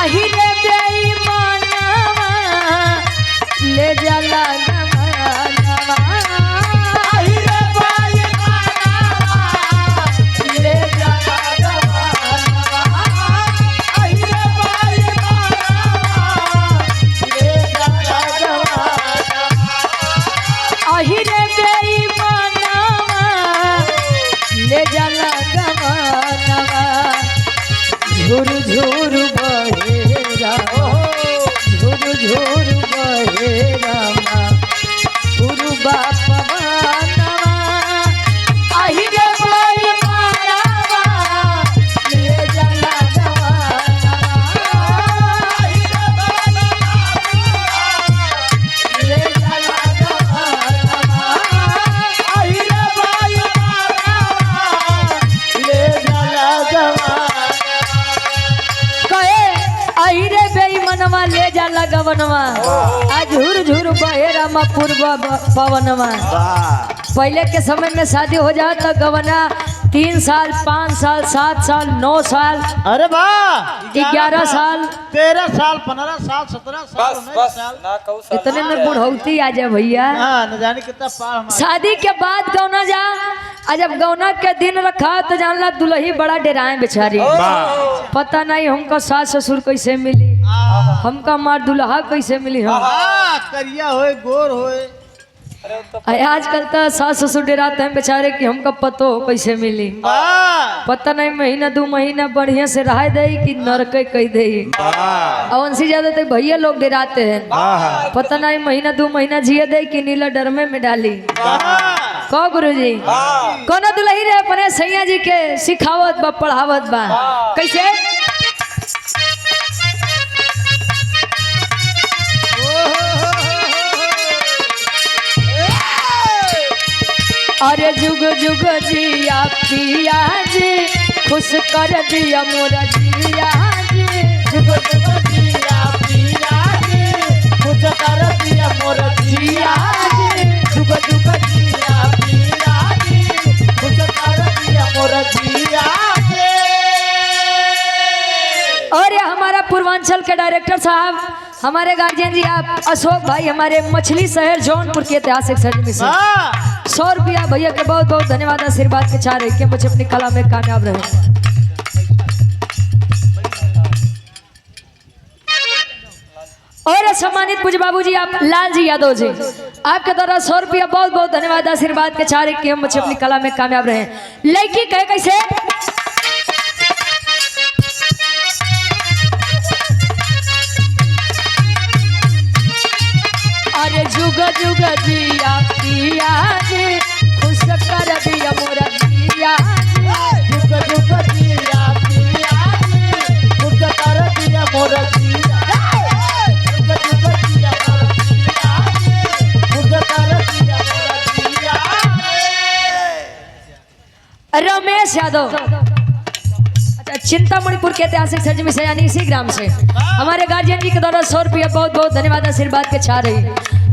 आही रे बेईमानवा ले जाला गवनवा आही रे बेईमानवा ले जाला गवनवा आही रे बेईमानवा ले जाला गवनवा आही रे बेईमानवा ले जाला गवनवा झुर झुर बहे रामा झुर झुर बहे रामा गुरुबा पवनवा आही रे बेईमानवा ले जाला गवनवा आही रे बेईमानवा ले जाला गवनवा आही रे बेईमानवा ले जाला गवनवा आई रे बेईमानवा ले जाला गवनवा आज झुर झुर बहे रामा पूर्व पवनवा। पहले के समय में शादी हो जाए तो गवना 3 साल 5 साल 7 साल 9 साल अरे वाह 11 साल 13 साल 15 साल 17 साल 19 साल इतने में बुढ़ौती आ जाए भैया। हाँ न जाने कितना पार हमारा। शादी के बाद गौना जा जब गौना के दिन रखा तो जानला दुल्ही बड़ा डराए बेचारी पता नहीं हमको सास ससुर कैसे मिली हमका मार दुल्हा कैसे मिली हम करिया होए गोर होए आजकल तो सास ससुर डराते हैं बेचारे कि हमका पतो कैसे मिली पता नहीं महीना 2 महीना बढ़िया से रह दे कि नरक कह दे और उनसे ज्यादा तो भैया लोग डराते हैं पता नहीं महीना 2 महीना जिए दे कि नीला डरमे में डाली कहो गुरु जी कौन दुल्ही रे अपने सैया जी के सिखावत बा पढ़ावत बा कैसे अरे जुग जुग जिया पिया जी खुश कर दिया मोरा जिया जी जुग जुग जिया पिया जी खुश कर दिया मोरा जिया जी जुग जुग जिया पिया जी खुश कर दिया मोरा जिया जी। और ये हमारा पूर्वांचल के डायरेक्टर साहब हमारे गार्जियन जी आप अशोक भाई हमारे मछली शहर जौनपुर के ऐतिहासिक सर्जमी से 100 रुपया भैया के बहुत बहुत धन्यवाद आशीर्वाद के चाह रहे कि मुझे अपनी कला में कामयाब रहे। और सम्मानित पूज्य बाबू जी आप लाल जी यादव जी आपके द्वारा 100 रुपया बहुत बहुत धन्यवाद आशीर्वाद के चाह रहे कि हम मुझे अपनी कला में कामयाब रहे। लड़की कहे कैसे अरे जुग जुग जिया पिया जी खुश कर दिया मोरा जिया जुग जुग जिया पिया जी खुश कर दिया मोरा जिया जुग जुग जिया मोरा जिया खुश कर दिया मोरा जिया। रमेश यादव अच्छा चिंतामणिपुर के ऐतिहासिक सर्जमी से यानी इसी ग्राम से हमारे गार्जियन जी के द्वारा 100 रुपया बहुत बहुत धन्यवाद आशीर्वाद के छा रही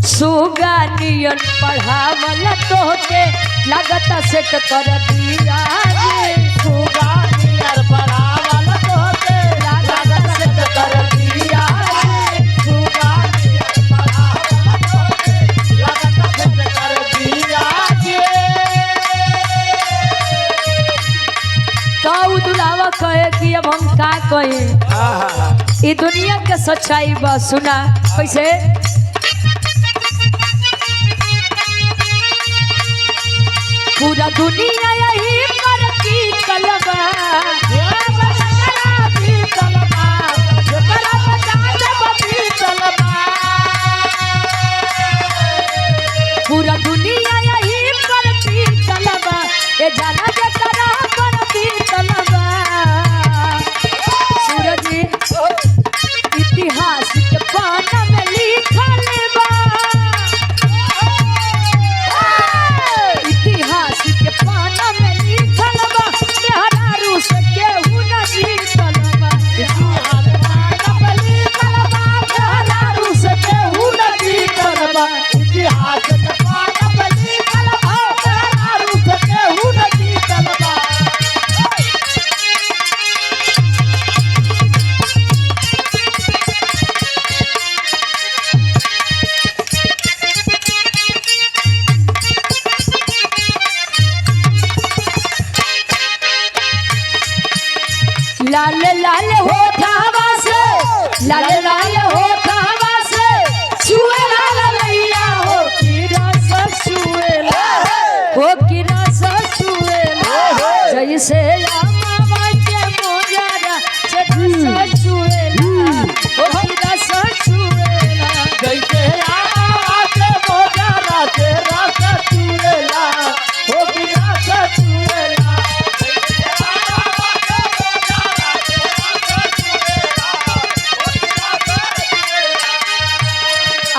सुगानियन पढ़ावल तोहके लागत सेट कर दिया सुगानियन पढ़ावल तोहके लागत सेट कर दिया सुगानियन पढ़ावल तोहके लागत सेट कर दिया काऊ दुलावा कहे कि अब हम का कहें ये दुनिया के सच्चाई बा सुना कैसे पूरा दुनिया यही पर की कलबा पूरा दुनिया यही पर की कलबा ये जाना जरा पर की कलबा सूरज इतिहास के पाना में लिखल बा इतिहास के पाना में लिखल बा मेहरारू से के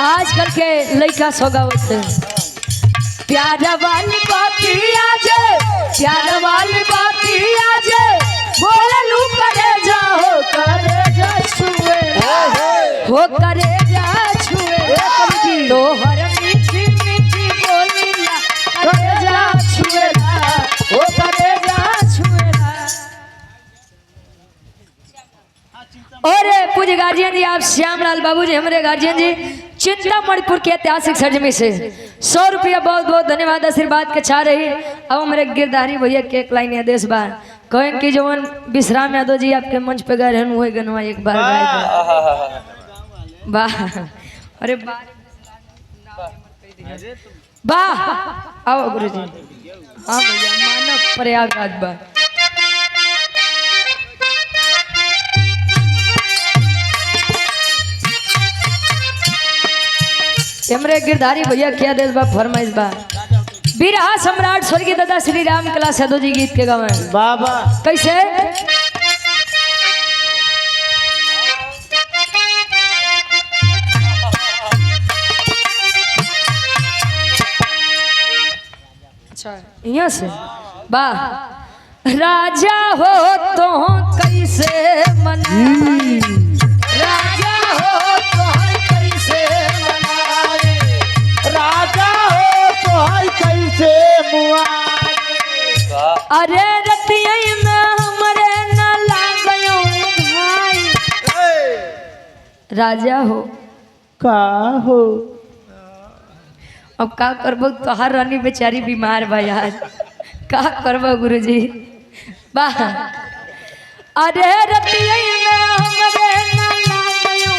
आजकल के लड़का सोगावत प्यारा वाली बाती आज प्यारा वाली बाती आज बोले लू करे जा छुए हो करे जा छुए तो हर मीठी मीठी बोलिया करे जा छुए हो करे जा छुए। और पूज्य गार्जियन जी आप श्यामलाल बाबू जी हमारे गार्जियन जी चिंतामणिपुर के ऐतिहासिक सरजमी से 100 रुपया बहुत बहुत धन्यवाद आशीर्वाद के छा रही। अब हमारे गिरधारी भैया के एक लाइन आदेश बा कहें कि जवन विश्राम यादव जी आपके मंच पे गए रहन वही गनवा एक बार गाए वाह अरे वाह आओ गुरुजी। हाँ भैया मानव प्रयागराज बा हमरे गिरधारी भैया क्या देश बा फरमाइश बा बिरहा सम्राट स्वर्गीय दादा श्री राम कला साधु जी गीत के गावे बाबा कैसे अच्छा यहाँ से वाह राजा हो तो कैसे मनाए राजा हो तो कैसे मनाए राजा हो तो है कैसे मुआए अरे रतिया में हमरे न लागयो भाई राजा हो का हो अब का करबो तोहार रानी बेचारी बीमार बा यार का करबो गुरुजी वाह अरे रतिया में हमरे न लागयो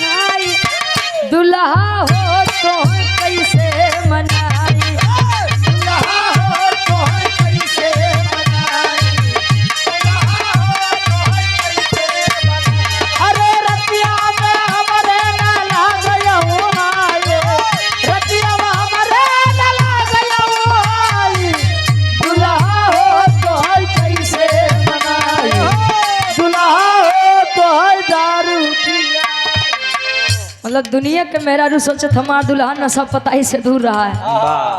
भाई दुल्हा हो तो कैसे मनाई दुल्हा हो तो कैसे मनाई अरे रतिया में हमरे ना लागयो आए रतिया में हमरे ना लागयो आए दुल्हा हो तो है कैसे मनाई दुल्हा हो तो है दारू पिया मतलब दुनिया के मेहरारू सोचत हमार दुल्हा नशा पताई से दूर रहा है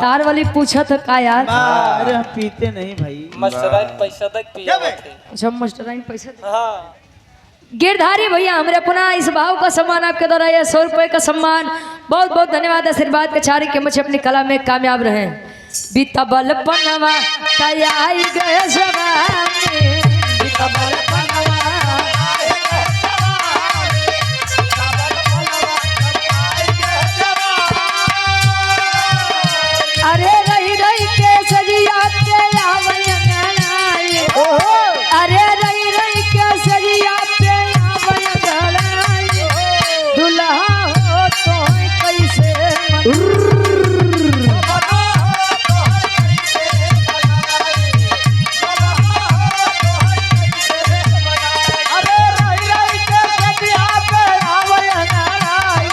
तार वाली पूछत का यार अरे हम पीते नहीं भाई मस्टराइन पैसा तक पिया थे। अच्छा मास्टराइन पैसे हाँ गिरधारी भैया हमरे पुनः इस भाव का सम्मान आपके द्वारा यह 100 रुपए का सम्मान बहुत बहुत धन्यवाद आशीर्वाद के चारे के मुझे अपनी कला में कामयाब रहे बीता बल पनवा तैयारी गए जवानी बीता बल पनवा अरे रही रही के सजिया पे आवई अरे रही रही के सजिया पे आवई दुल्हा हो तो कैसे अरे रही रही के सजिया पे आवई नाराई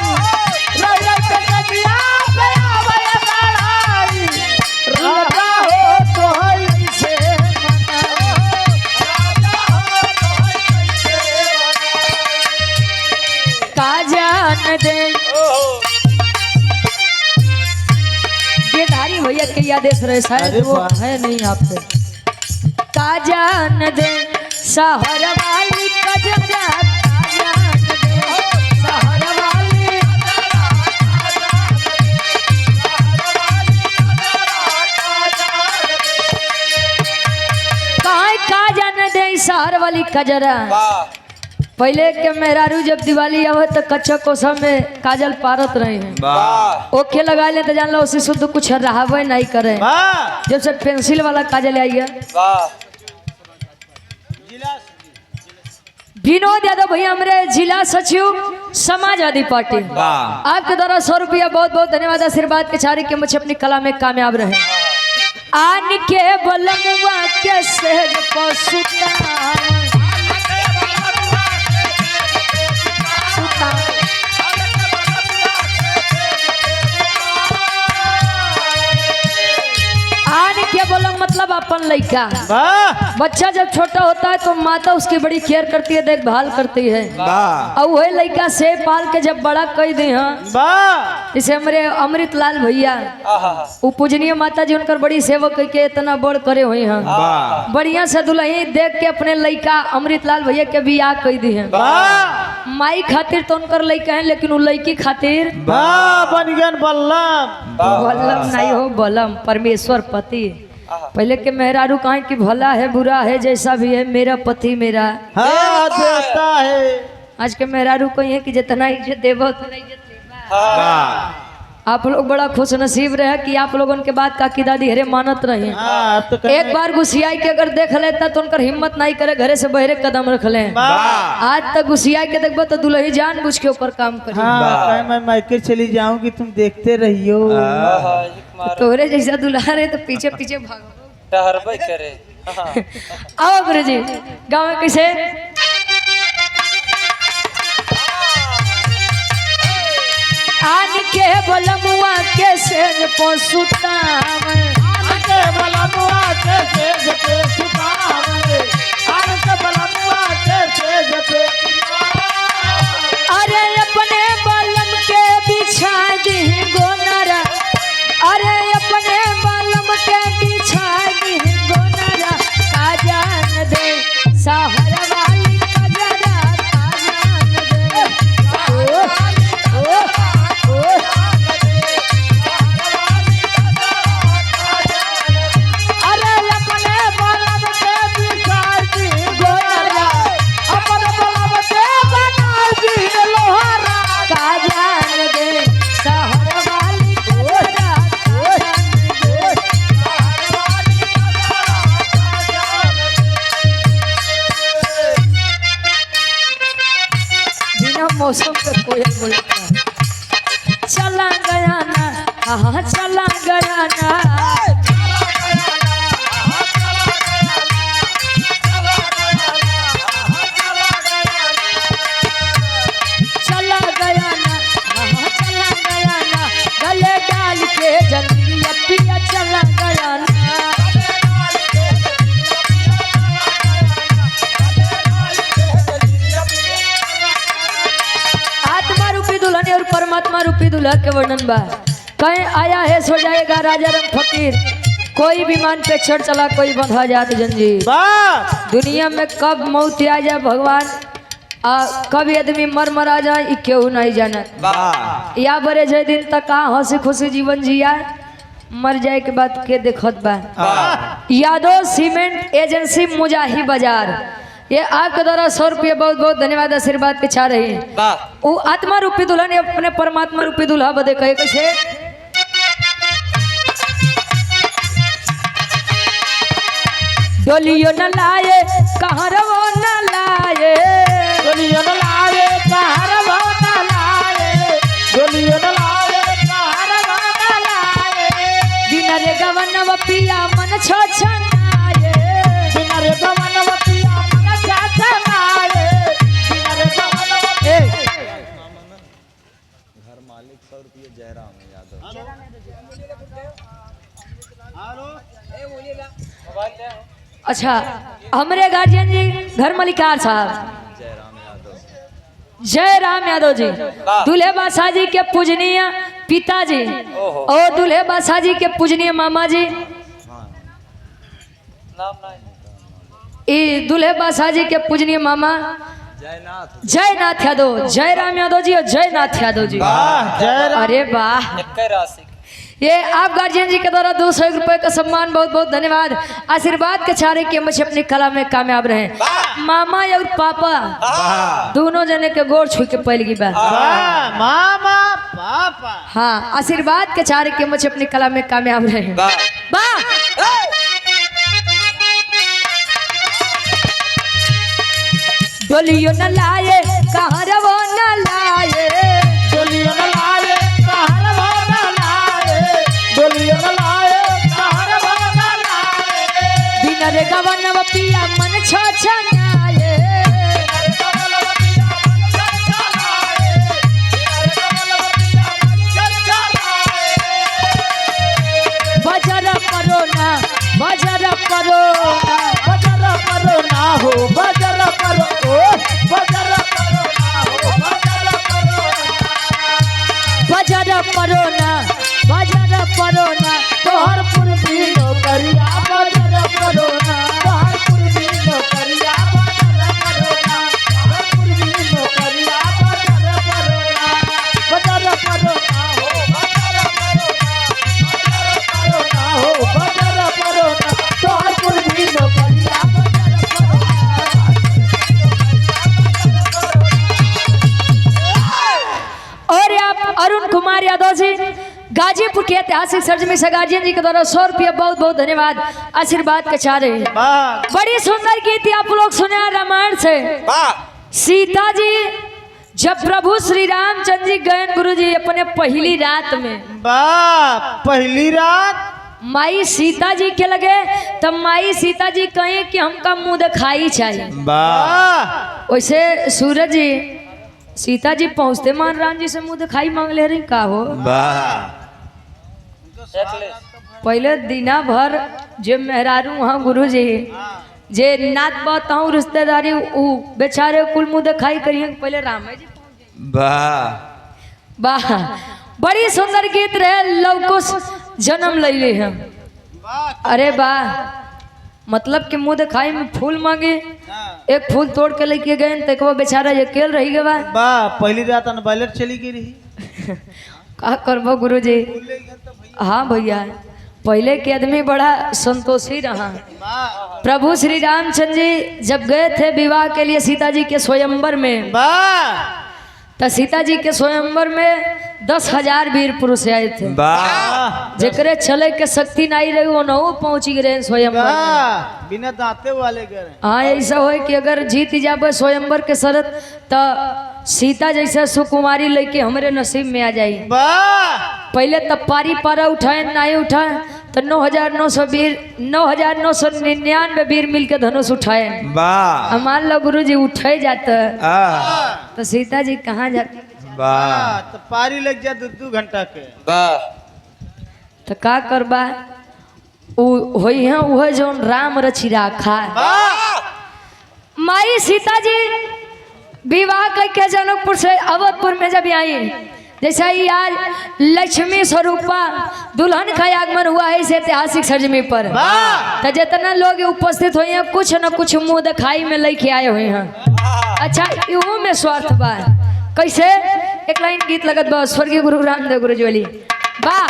रही रही के सजिया पे आवई नाराई राजा हो तो है कैसे का जान दे गिरधारी भैया के आदेश रहे शायद अरे वो वाह। है नहीं आप पे का जान दे शहर वाली कजरा का जान दे शहर वाली काहे का जान दे शहर वाली कजरा वाह पहले के मेहरारू जब दिवाली आवे तो कच्चा कोसा में काजल पारत रहे हैं वाह ओके लगा ले तो जान लो उसी शुद्ध कुछ रहबे नहीं करे वाह जब से पेंसिल वाला काजल आई है वाह विनोद यादव भैया हमारे जिला सचिव समाजवादी पार्टी आपके द्वारा 100 रुपया बहुत बहुत धन्यवाद आशीर्वाद के चारे के मुझे अपनी कला में कामयाब रहे आन के बलमवा के सहज पसुता आन के बोला मतलब अपन लड़का। वाह बच्चा जब छोटा होता है तो माता उसकी बड़ी केयर करती है, देखभाल करती है। वाह और वही लड़का से पाल के जब बड़ा कर दे हैं, वाह जैसे हमारे अमृत लाल भैया, वो पूजनीय माता जी उनकर बड़ी सेवक के इतना बड़ करे हुए हैं। वाह बढ़िया से दुल्ही देख के अपने लड़का अमृत लाल भैया के बियाह कर दी है। वाह माई खातिर तो उनकर लड़का है, लेकिन वो लड़की खातिर वाह बन गया बल्लम। बलम नहीं हो, बलम परमेश्वर पति। पहले के मेहरारू कहा कि भला है बुरा है जैसा भी है मेरा पति मेरा। हाँ देवता है। आज के मेहरारू को है कि जितना इज्जत देवो उतना इज्जत लेबा। वाह आप लोग बड़ा खुश नसीब रहे कि आप लोगों के बात काकी दादी हरे मानत रहे। हाँ तो एक बार गुस्सियाई के अगर देख लेता तो उनकर हिम्मत नहीं करे घरे से बहरे कदम रख ले। वाह आज तक गुस्सियाई के देखबो तो दुल्ही जान बुझ के ऊपर काम करी। हाँ कहीं मैं मायके चली जाऊंगी तुम देखते रहियो। तोरे जैसा दुल्हा रहे तो पीछे पीछे भागो। टहरबे करे। आओ गुरु जी गाँव में कैसे आन के बलमुआ के सेज पोसुतावे, आन के बलमुआ के सेज पे सुतावे, आन के बलमुआ के सेज पे सुतावे। अरे अपने बलम के बिछा दी गोनरा, अरे अपने बलम के बिछा दी गोनरा, का जान दे सहर वाली कजरा, का जान दे। अरे अपने बलम के बिछा दी गोनरा, अपने बलम के बना दी लोहारा, का जान दे सहर वाली कजरा, का जान दे। बिना मौसम पे कोयल बोलता है। चला गया ना, हाँ चला गया ना, चला गया ना, हाँ चला गया ना, गले डाल के जल्दी पिया चला गया ना। आत्मा रूपी दुल्हन और परमात्मा रूपी दुल्हा के वर्णन बा। कहीं आया है सो जाएगा राजा रंग फकीर, कोई विमान पे चढ़ चला कोई बंधा जात जंजीर। वाह दुनिया में कब मौत आ जाए भगवान, कब आदमी मर आ जाए ई केहू नहीं जाना। वाह या बड़े जय दिन तक का हंसी खुशी जीवन जिया, मर जाए के बाद के देखत बा। यादव सीमेंट एजेंसी मुजाही बाजार, ये आपके द्वारा 100 रुपये बहुत बहुत धन्यवाद आशीर्वाद के छा रही है। वो आत्मा रूपी दुल्हन अपने परमात्मा रूपी दुल्हा बदे कहे कैसे डोलियो न लाए कहरवो न लाए, डोलियो न लाए कहरवो न लाए, डोलियो न लाए कहरवो न लाए, बिना रे गवनव पिया मन छछनाए, बिना रे गवनव पिया मन छछनाए, बिना रे गवनव घर मालिक 100 रुपये जयराम यादव। अच्छा हमारे गार्जियन जी घर मलिकार साहब जयराम यादव। जय राम यादव जी, दूल्हे बादशाह जी के पूजनीय पिताजी और दूल्हे बादशाह जी के पूजनीय मामा जी, नाम नहीं। ई दूल्हे बादशाह जी के पूजनीय मामा जयनाथ जयनाथ यादव, जय राम यादव जी और जयनाथ यादव जी। वाह जय राम। अरे वाह, एक राशि ये आप गार्जियन जी के द्वारा 200 रुपए का सम्मान बहुत बहुत धन्यवाद आशीर्वाद के छारे के मुझे अपनी कला में कामयाब रहे। मामा और पापा दोनों जने के गोर छू के पहल की बात। वाह मामा पापा। हाँ आशीर्वाद के छारे के मुझे अपनी कला में कामयाब रहे। वाह डोलियो न लाए कहरवो न लाए, डोलियो न लाए कहरवो न लाए, डोलियो न लाए कहरवो न लाए, बिना रे गवनव पिया मन छछनाए, बजर करो ना बजर परोना बाजार परोना तोहर पूर्वी नौकरिया बजर परोना तोहर पूर्वी नौकरिया बजर परोना तोहर पूर्वी नौकरिया बजर परोना बजर परोना हो बजर परोना तोहर पूर्वी नौकरिया और आप अरुण कुमार यादव जी गाजीपुर के ऐतिहासिक सर्जमी से गार्जियन जी के द्वारा 100 रुपया बहुत बहुत धन्यवाद आशीर्वाद के चाह रहे हैं। बड़ी सुंदर गीत आप लोग सुने रामायण से। सीता जी जब प्रभु श्री रामचंद्र जी गए गुरु जी अपने पहली रात में पहली रात माई सीता जी के लगे तब माई सीता जी कहें कि हमका मुंह दिखाई चाहिए। वैसे सूरज जी सीता जी पहुंचते मान राम जी से मुंह दिखाई मांग ले रही का हो। पहले दिना भर जे मेहरारू वहाँ गुरु जी जे नात बताऊं रिश्तेदारी उ बेचारे कुल मुंह दिखाई करिए पहले राम जी वाह बड़ी सुंदर गीत रहे लवकुश जन्म ले ली हम। अरे वाह मतलब कि मुंह दिखाई में फूल मांगे एक फूल तोड़ के लेके गए तो बेचारा अकेल रही गए पहली रात अनबैलेट चली गई रही का करबो गुरु जी। हाँ भैया पहले के आदमी बड़ा संतोषी रहा। प्रभु श्री रामचंद्र जी जब गए थे विवाह के लिए सीता जी के स्वयंवर में तो सीता जी के स्वयंवर में 10,000 वीर पुरुष आए थे जेकरे चले के शक्ति नहीं रही वो न पहुंची गए स्वयंवर बिना दांते वाले गए। हाँ ऐसा हो कि अगर जीत जाबे स्वयंवर के शरत तो सीता जैसे सुकुमारी लेके हमारे नसीब में आ जाई। पहले तब पारी पारा उठाए नहीं उठाए तो 9,999 वीर मिलके धनुष उठाए। मान लो गुरु जी उठे जाते तो सीता जी कहाँ जाते तो पारी लग जाए 2 घंटा के तो का करबा वही है वह जो राम रची राखा। माई सीता जी विवाह करके जनकपुर से अवधपुर में जब आई जैसा ही आज लक्ष्मी स्वरूपा दुल्हन का आगमन हुआ है इस ऐतिहासिक सरजमी पर तो जितना लोग उपस्थित हुए हैं कुछ न कुछ मुंह दिखाई में लेके आए हुए हैं। अच्छा इहो में स्वार्थ बा कैसे एक लाइन गीत लगत बा स्वर्गीय गुरु रामदेव गुरु जी वाली वाह।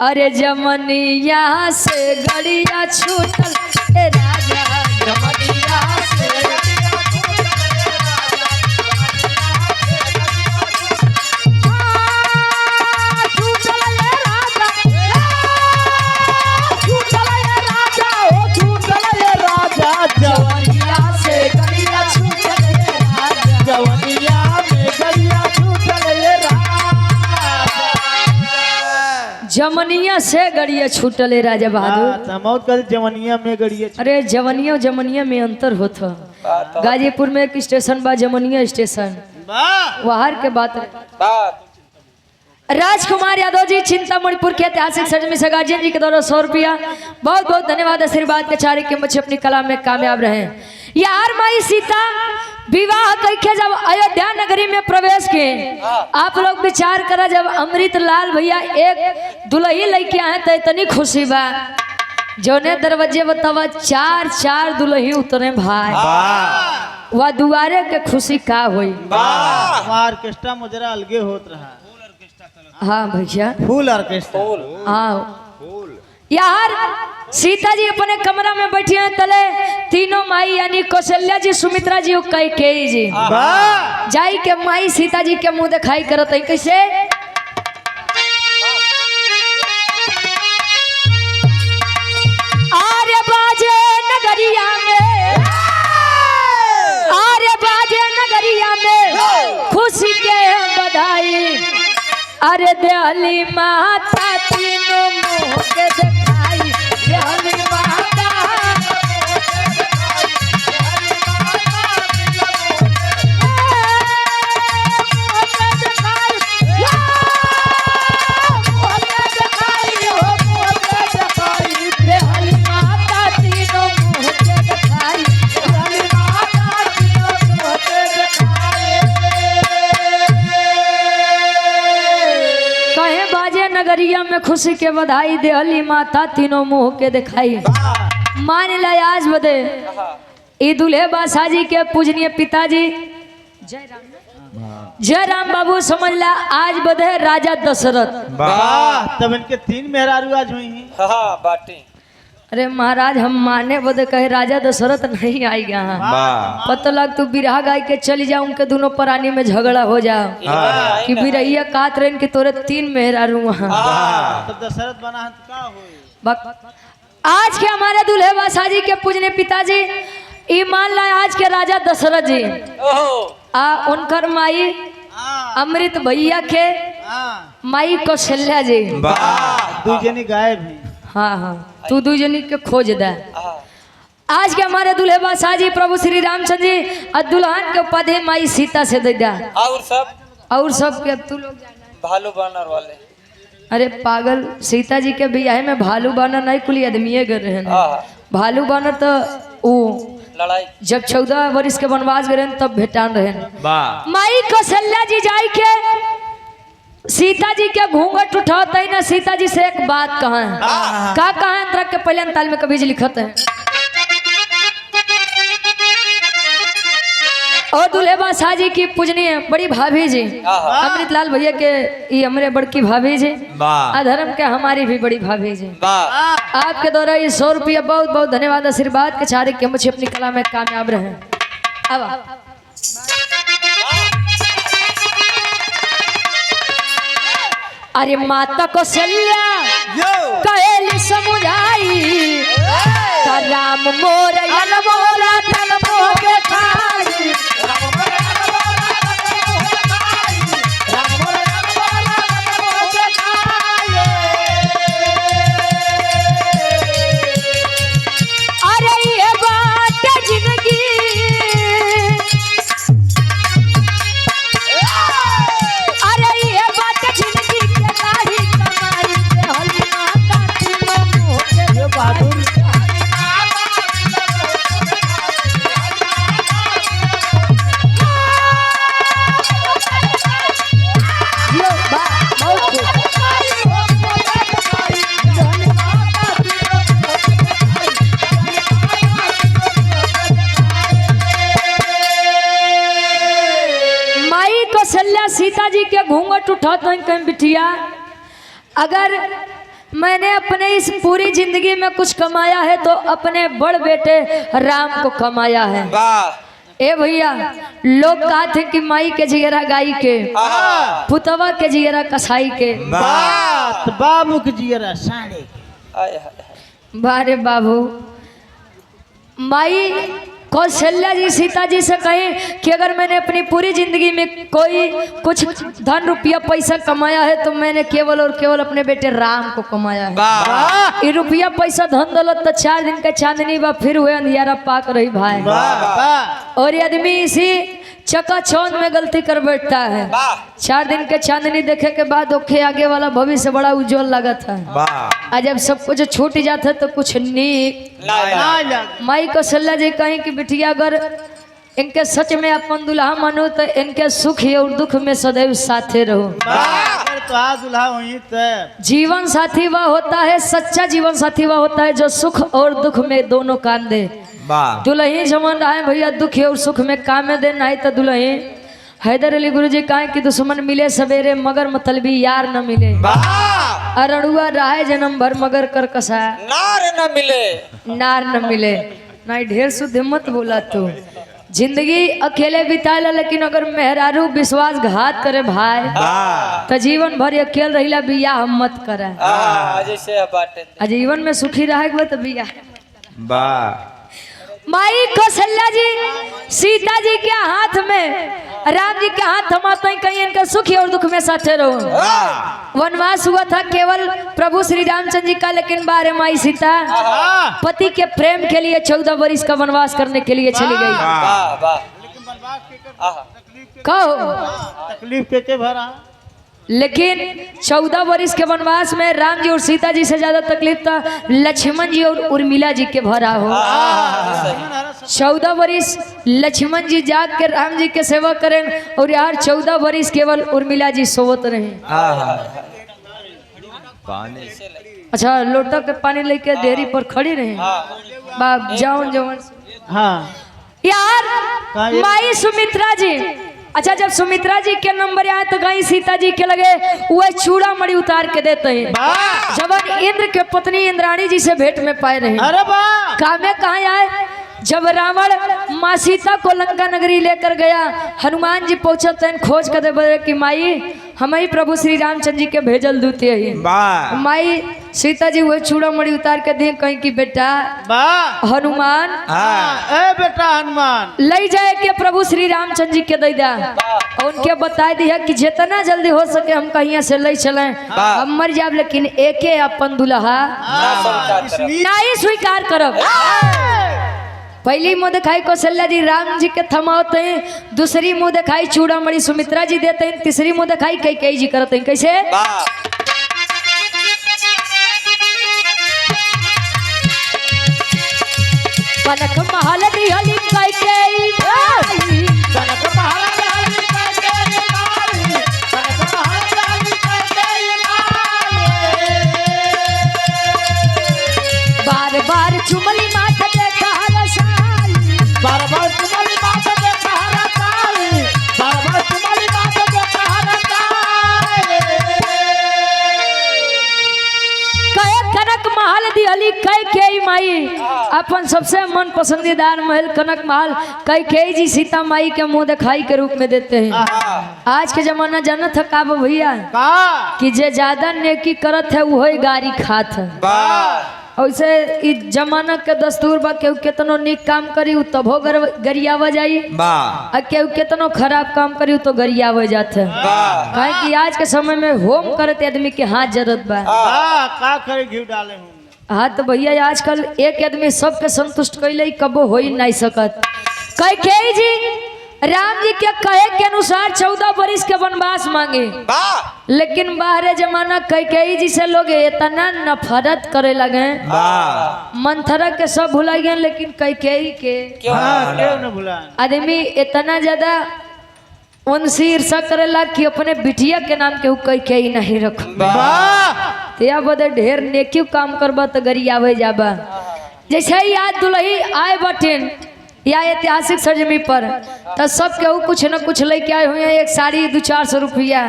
अरे जमनिया से गड़िया छूटल ए राजा जमनिया से जमनिया से गड़िया छूटले राजा बहादुर जमनिया में गड़िया। अरे जवनिया जमनिया में अंतर होता। गाजीपुर में एक स्टेशन बा जमनिया स्टेशन वहां के बात। राजकुमार यादव जी चिंतामणिपुर के ऐतिहासिक सरजमी से गार्जियन जी के द्वारा 100 रुपया बहुत बहुत धन्यवाद आशीर्वाद के चारे के बच्चे अपनी कला में कामयाब रहे। यार माई सीता विवाह करके जब अयोध्या नगरी में प्रवेश किए आप लोग विचार करा जब अमृत लाल भैया एक दुल्ही लेके आए तो इतनी खुशी बा जोने दरवाजे बतावा 4 दुल्ही उतरे भाई वह दुआरे के खुशी का हुई। ऑर्केस्ट्रा मुजरा अलगे होत रहा। हाँ भैया फूल ऑर्केस्ट्रा हाँ यार सीता जी अपने कमरा में बैठी हैं तले तीनों माई यानी कौशल्या जी सुमित्रा जी और कैकेयी जी जाई के माई सीता जी के मुंह दिखाई करत है कैसे आरे बाजे नगरिया में आरे बाजे नगरिया में खुशी के बधाई अरे दयाली माता तीनों मुँह के दिखाई देहली माता नगरिया में खुशी के बधाई देहली माता तीनों मुंह के दिखाई। मान ला आज बदे ई दुल्हे बासाजी के पूजनीय पिताजी जय राम बाबू समझ ला आज बदे राजा दशरथ। वाह तब इनके 3 मेहरारू आज हुई हैं। हाँ बाटी। अरे महाराज हम माने बदे कहे राजा दशरथ नहीं आई यहाँ पता लग तू बिरहा गाय के चली जाऊं के दोनों प्राणी में झगड़ा हो जाओ कि बिरहिया कात रहे कि तोरे 3 मेहरारू वहाँ तब दशरथ बना है तो का होई। आज के हमारे दुल्हे बासाजी के पूजने पिताजी ईमान ला आज के राजा दशरथ जी उनकर माई अमृत भैया के माई कौशल्या जी 2 जनी गायब हैं। हाँ हाँ तू 2 जनी के खोज दे। आज के हमारे दुल्हे बासाजी प्रभु श्री रामचंद्र जी और दुल्हन के उपाधि माई सीता से दे दा और सब के तू लोग भालू बानर वाले। अरे पागल सीता जी के बियाह में भालू बानर नहीं कुल आदमी गए रहे भालू बानर तो वो लड़ाई जब 14 वर्ष के वनवास गए तब भेटान रहे। माई कौशल्या जी जाई के सीता जी के घूंघट उठाते ही ना सीता जी से एक बात कहा है का कहा है के पहले ताल में कभी लिखत है और दुल्हे बासाजी की पूजनीय बड़ी भाभी जी अमृतलाल भैया के ये हमारे बड़की भाभी जी अधर्म के हमारी भी बड़ी भाभी जी आपके द्वारा ये 100 रुपया बहुत बहुत धन्यवाद आशीर्वाद के चारे के मुझे अपनी कला में कामयाब रहे। अब अरे माता कौशल्या कहेली समुझाई राम मोर मोरा तन मोके खाई अरे ये बात जिंदगी अरे ये बात जिंदगी के लाही कमाई देहली माता तीनों मोके ये बहादुर कौशल्या सीता जी के घूंघट उठाते हैं कहीं बिटिया अगर मैंने अपने इस पूरी जिंदगी में कुछ कमाया है तो अपने बड़ बेटे राम को कमाया है। ए भैया लोग कहा थे कि माई के जिगरा गाई के पुतवा के जिगरा कसाई के बात बाबू के जिगरा साड़े बारे बाबू माई कौशल्या जी सीता जी से कहें कि अगर मैंने अपनी पूरी जिंदगी में कोई कुछ धन रुपया पैसा कमाया है तो मैंने केवल और केवल अपने बेटे राम को कमाया है। ये रुपया पैसा धन दौलत तो 4 दिन का चांदनी बा फिर हुए अंधियारा पाक रही भाई और ये आदमी इसी चकाचौंध में गलती कर बैठता है। 4 दिन के चांदनी देखे के बाद ओखे आगे वाला भविष्य बड़ा उज्जवल लगा था और जब सब कुछ छूट जाता है तो कुछ नीक माई कौशल्या जी कहीं कि बिटिया अगर इनके सच में अपन दुल्हा मानो तो इनके सुख और दुख में सदैव साथे रहो। जीवन साथी वह होता है सच्चा जीवन साथी वह होता है जो सुख और दुख में दोनों काम दे। दुल्ही जमन रहा है भैया दुख और सुख में काम में दे नहीं तो दुल्ही हैदर अली गुरुजी कहे कि दुश्मन मिले सवेरे मगर मतलबी यार न मिले अरड़ुआ रहा जन्म भर मगर कर कसा नार न मिले नहीं ढेर शुद्ध मत बोला तू जिंदगी अकेले बिताला लेकिन अगर मेहरारू विश्वासघात करे भाई तो जीवन भर अकेले रहिला बियाह मत करे जीवन में सुखी रहे तो बियाह माई कौशल्या जी सीता जी के हाथ में राम जी के हाथ थमाते हैं, कहीं इनका सुख और दुख में साथे रहो। वनवास हुआ था केवल प्रभु श्री रामचंद्र जी का, लेकिन बारे माई सीता पति के प्रेम के लिए 14 वर्ष का वनवास करने के लिए चली गई। वाह वाह कहो तकलीफ के भरा, लेकिन 14 वर्ष के वनवास में राम जी और सीता जी से ज्यादा तकलीफ था लक्ष्मण जी और उर्मिला जी के भरा हो। 14 वर्ष लक्ष्मण जी जाग के राम जी के सेवा करें और यार 14 वर्ष केवल उर्मिला जी सोवत रहे। पानी अच्छा लोटा के पानी लेके डेयरी पर खड़ी रहे। बाप जाऊन जवन हाँ यार माई सुमित्रा जी, अच्छा जब सुमित्रा जी के नंबर आए तो गई सीता जी के लगे वह चूड़ा मणि उतार के देते हैं। जब इंद्र के पत्नी इंद्राणी जी से भेंट में पाए रहे। अरे वाह कामे कहाँ आए, जब रावण माँ सीता को लंका नगरी लेकर गया, हनुमान जी पहुंचते हैं खोज कर दे कि माई हम ही प्रभु श्री रामचंद्र जी के भेजल दूते हैं। माई सीता जी वह चूड़ा मणि उतार के दी, कहीं की बेटा हनुमान ए बेटा हनुमान ले जाए के प्रभु श्री रामचंद्र जी के दैदा और उनके बता दिया कि जितना जल्दी हो सके हम कहीं से ले चलें, हम मर जाब लेकिन एके अपन दुल्हा नहीं स्वीकार करब। पहली मुँह दिखाई कौशल्या जी राम जी के थमाते हैं, दूसरी मुँह दिखाई चूड़ामणि सुमित्रा जी देते हैं, तीसरी मुँह दिखाई कैकेयी जी करते हैं। कैसे कनक महल दिहली कैकेयी भाई, कनक महल दिहली कैकेयी भाई, कनक महल दिहली कैकेयी भाई। बार बार चुमली माथ देखा रसाई, बार बार तुम्हारी बात देखा रसाई, बार बार तुम्हारी बात देखा रसाई। कहे कनक महल दिहली कैकेयी माई, अपन सबसे मन पसंदीदार महल कनक महल कैकेयी जी सीता माई के मुंह दिखाई के रूप में देते हैं। आज के जमाना जाना था का भैया कि जे ज्यादा नेकी करत है वही गारी खात है। ऐसे इस जमाना के दस्तूर बा, केहू केतनो निक काम करी तभो गरियावा जाई, और केहू केतनो खराब काम करी तो गरियावा जाते। काहे कि आज के समय में होम करते आदमी के हाथ जरूरत बा। का करे घी डाले हूं हाँ तो भैया आजकल एक आदमी सबके संतुष्ट कैले कबो हो ही नहीं सकत। कैकेयी जी राम जी के कहे के अनुसार 14 वर्ष के वनवास मांगे, लेकिन बाहरे जमाना कैकेयी जी से लोग इतना नफरत करे लगे, मंथरा के सब भुला गए लेकिन कैकेयी के क्यों न भुला। आदमी इतना ज्यादा उनसे ईर्षा करेला कि अपने बिटिया के नाम के कैकेयी नहीं रखो। या बदे ढेर नेकी काम करबा तो गरियावे जाबा। जैसे याद दुल्ही आए बटिन या ऐतिहासिक सरजमी पर तो सब केहू कुछ न कुछ लेके आए हुए, एक साड़ी 200-400 रुपया।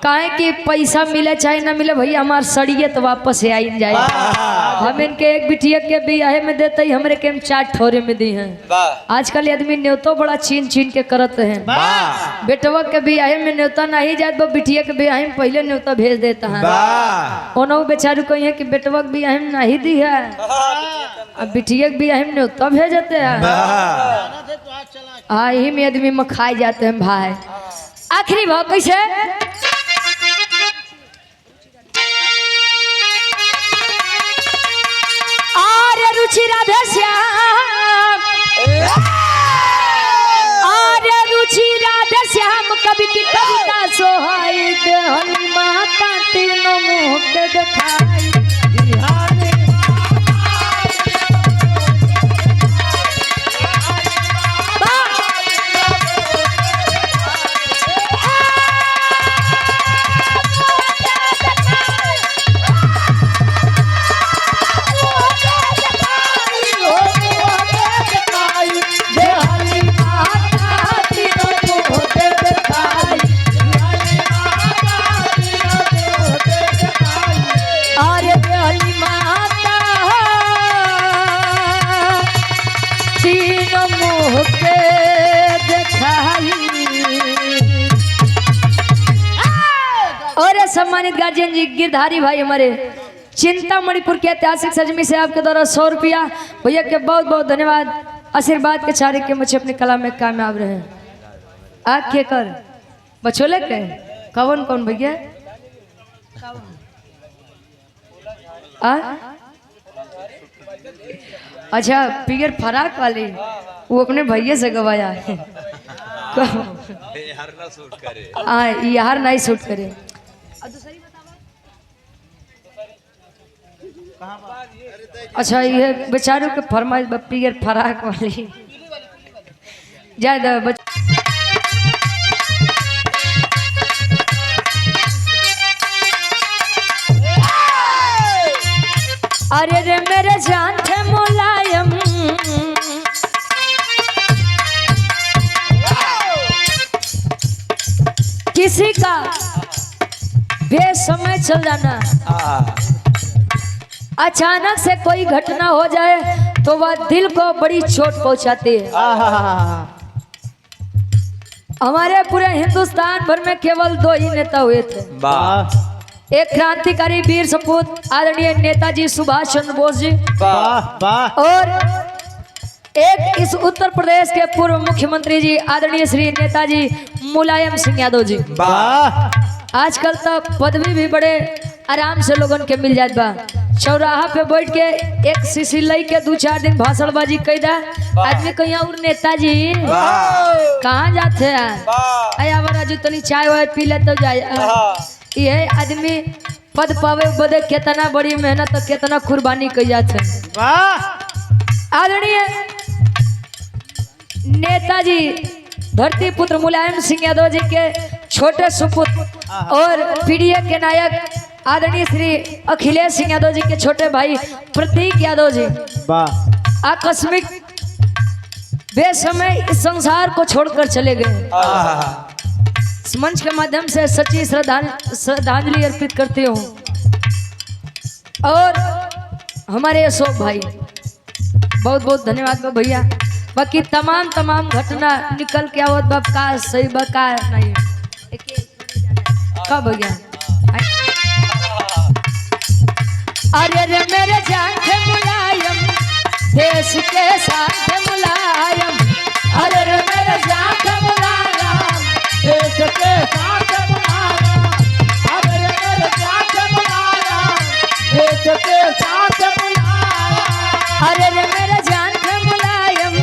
काहे कि पैसा मिले चाहे ना मिले भैया हमार सड़िए तो वापस आई जाए। हम इनके एक बिटिया के बियाहे में देते ही हमरे के 4 ठोरे में दी हैं। आजकल आदमी न्योतो बड़ा छीन छीन के करते हैं। बेटवा के बियाहे में न्योता नहीं जाए वो बिटिया के बियाहे में पहले न्योता भेज देता है। ओनो बेचारू कही है कि बेटवा के बियाहे में नहीं दी है, अब बिटिया के बियाहे में न्योता भेजते हैं। यही में आदमी में खाए जाते हैं भाई। आखिरी भाव कैसे आर्य रुचि राधे श्याम, आर्य रुचि राधे श्याम कवि की कविता सोहाई देहली माता तीनों मुँह के दिखाई। सम्मानित गार्जियन जी गिरधारी भाई हमारे चिंता मणिपुर के ऐतिहासिक सजमी से आपके द्वारा 100 रुपया। भैया के बहुत बहुत धन्यवाद। आशीर्वाद के चारे के मुझे अपनी कला में कामयाब रहे। आग के कर बचोले के कौन कौन भैया अच्छा पिगर फराक वाली वो अपने भैया से गवाया है। यार ना सूट करे। यार नहीं सूट करे। अच्छा ये बेचारों के फरमाइश पिगर फराक वाली जाए अरे रे मेरे जान थे मुलायम किसी का बेसमय चल जाना, अचानक से कोई घटना हो जाए तो वह दिल को बड़ी चोट पहुंचाती है। हमारे पूरे हिंदुस्तान भर में केवल 2 ही नेता हुए थे। एक क्रांतिकारी वीर सपूत आदरणीय नेताजी सुभाष चंद्र बोस जी और एक इस उत्तर प्रदेश के पूर्व मुख्यमंत्री जी आदरणीय श्री नेताजी मुलायम सिंह यादव जी। आजकल तो पदवी भी बड़े आराम से लोगन के मिल जात बा। चौराहा पे बैठ के एक सीसी लई के 2-4 दिन भाषणबाजी कई दा आदमी कहीं और नेताजी कहाँ जाते हैं आया राजू तनी चाय वाय पी ले तो जाए। ये आदमी पद पावे बदे कितना बड़ी मेहनत और कितना कुर्बानी की जाते हैं। आदरणीय नेताजी धरती पुत्र मुलायम सिंह यादव जी के छोटे सुपुत्र और पीडीए के नायक आदरणीय श्री अखिलेश सिंह यादव जी के छोटे भाई प्रतीक यादव जी आकस्मिक बेसमय इस संसार को छोड़कर चले गए। इस मंच के माध्यम से सच्ची श्रद्धांजलि अर्पित करती हूँ। और हमारे अशोक भाई बहुत बहुत धन्यवाद भैया। बाकी तमाम घटना निकल के आवत बाप का सही बका नहीं कब भैया। अरे रे मेरे जान थे मुलायम देश के साथ मुलायम। अरे रे मेरे जान थे मुलायम देश के साथ मुलायम। अरे रे मेरे जान थे मुलायम देश के साथ मुलायम। अरे रे मेरे जान थे मुलायम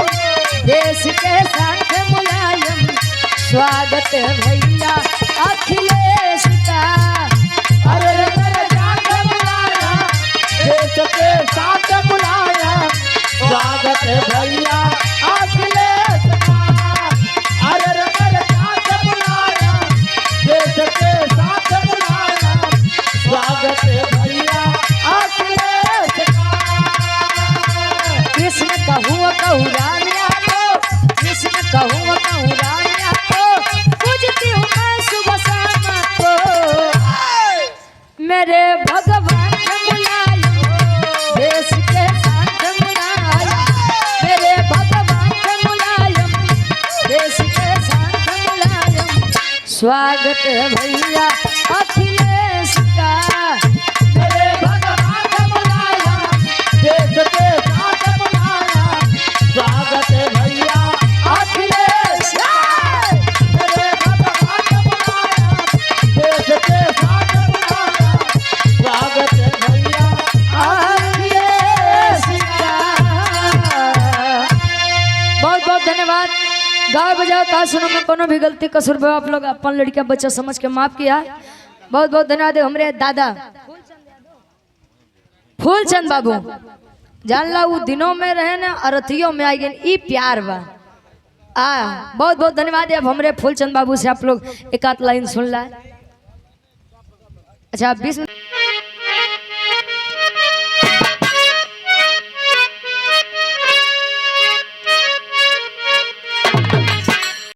देश के साथ मुलायम। स्वागत है भैया अखिलेश का। अरे रे मेरे जान थे मुलायम देश के साथ मुलायम। स्वागत है भैया अखिलेश का। अरे रे मेरे जान थे मुलायम देश के साथ मुलायम। स्वागत है भैया अखिलेश का। कृष्ण कहूँ रानिया को, कृष्ण कहूँ रानिया को, पूजती हूँ मैं सुबह शाम को। मेरे भगवान मुलायम देश के साथ मुलायम। मेरे भगवान मुलायम देश के साथ मुलायम। स्वागत है भैया अखिलेश का। मेरे भगवान मुलायम देश के साथ मुलायम। स्वागत है भैया अखिलेश का। मेरे भगवान मुलायम देश के साथ मुलायम। स्वागत है भैया अखिलेश का। बहुत बहुत धन्यवाद। गाय बजाओ का सुनो में कोनो भी गलती कसूर पे आप लोग अपन लड़किया बच्चा समझ के माफ किया। बहुत बहुत धन्यवाद। हमारे दादा फूलचंद बाबू जानला वो दिनों में रहे ना अरथियों में आई गए ई प्यार बा। बहुत बहुत धन्यवाद। अब हमारे फूलचंद बाबू से आप लोग एक आध लाइन सुन ला। अच्छा 20